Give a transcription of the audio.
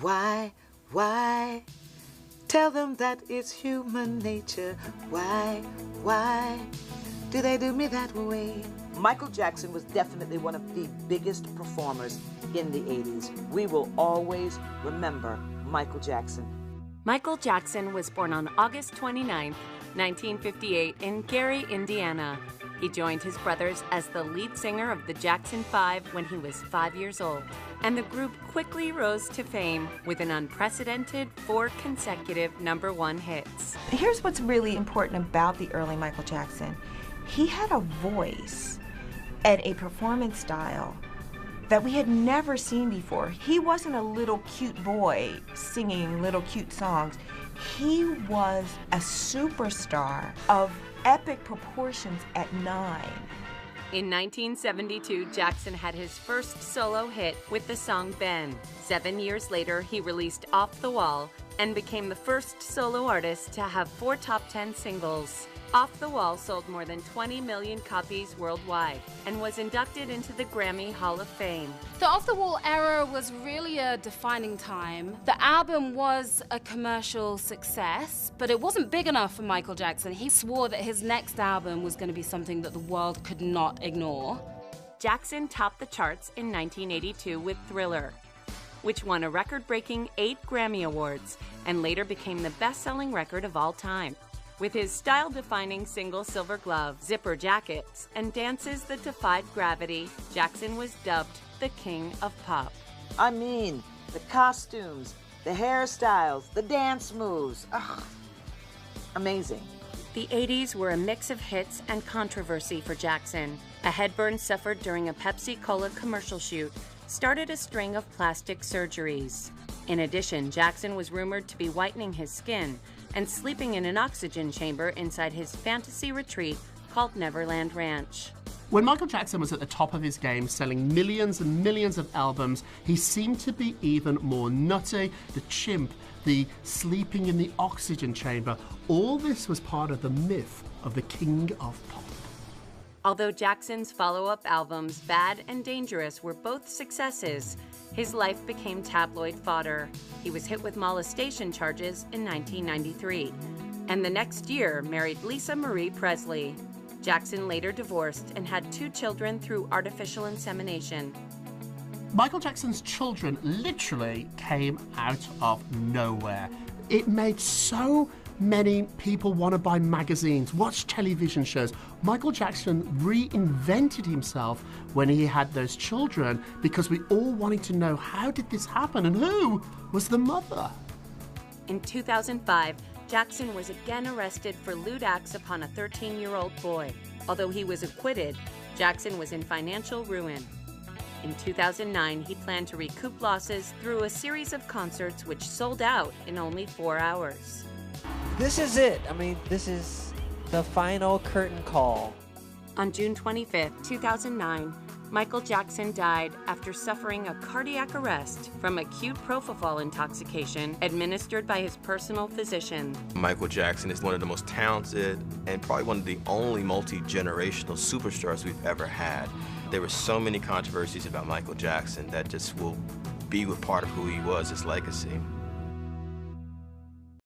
Why? Tell them that it's human nature. Why do they do me that way? Michael Jackson was definitely one of the biggest performers in the 80s. We will always remember Michael Jackson. Michael Jackson was born on August 29, 1958 in Gary, Indiana. He joined his brothers as the lead singer of the Jackson 5 when he was 5 years old. And the group quickly rose to fame with an unprecedented 4 consecutive #1 hits. Here's what's really important about the early Michael Jackson. He had a voice and a performance style that we had never seen before. He wasn't a little cute boy singing little cute songs. He was a superstar of epic proportions at 9. In 1972, Jackson had his first solo hit with the song Ben. 7 years later, he released Off the Wall and became the first solo artist to have 4 top 10 singles. Off the Wall sold more than 20 million copies worldwide and was inducted into the Grammy Hall of Fame. The Off the Wall era was really a defining time. The album was a commercial success, but it wasn't big enough for Michael Jackson. He swore that his next album was going to be something that the world could not ignore. Jackson topped the charts in 1982 with Thriller, which won a record-breaking 8 Grammy Awards and later became the best-selling record of all time. With his style-defining single Silver Glove, zipper jackets, and dances that defied gravity, Jackson was dubbed the King of Pop. I mean, the costumes, the hairstyles, the dance moves. Ugh. Amazing. The 80s were a mix of hits and controversy for Jackson. A headburn suffered during a Pepsi-Cola commercial shoot started a string of plastic surgeries. In addition, Jackson was rumored to be whitening his skin and sleeping in an oxygen chamber inside his fantasy retreat called Neverland Ranch. When Michael Jackson was at the top of his game, selling millions and millions of albums, he seemed to be even more nutty. The chimp, the sleeping in the oxygen chamber, all this was part of the myth of the King of Pop. Although Jackson's follow-up albums, Bad and Dangerous, were both successes, his life became tabloid fodder. He was hit with molestation charges in 1993, and the next year married Lisa Marie Presley. Jackson later divorced and had 2 children through artificial insemination. Michael Jackson's children literally came out of nowhere. It made so many people want to buy magazines, watch television shows. Michael Jackson reinvented himself when he had those children because we all wanted to know, how did this happen and who was the mother? In 2005, Jackson was again arrested for lewd acts upon a 13-year-old boy. Although he was acquitted, Jackson was in financial ruin. In 2009, he planned to recoup losses through a series of concerts which sold out in only 4 hours. This is it. I mean, this is the final curtain call. On June 25, 2009, Michael Jackson died after suffering a cardiac arrest from acute propofol intoxication administered by his personal physician. Michael Jackson is one of the most talented and probably one of the only multi-generational superstars we've ever had. There were so many controversies about Michael Jackson that just will be a part of who he was, his legacy.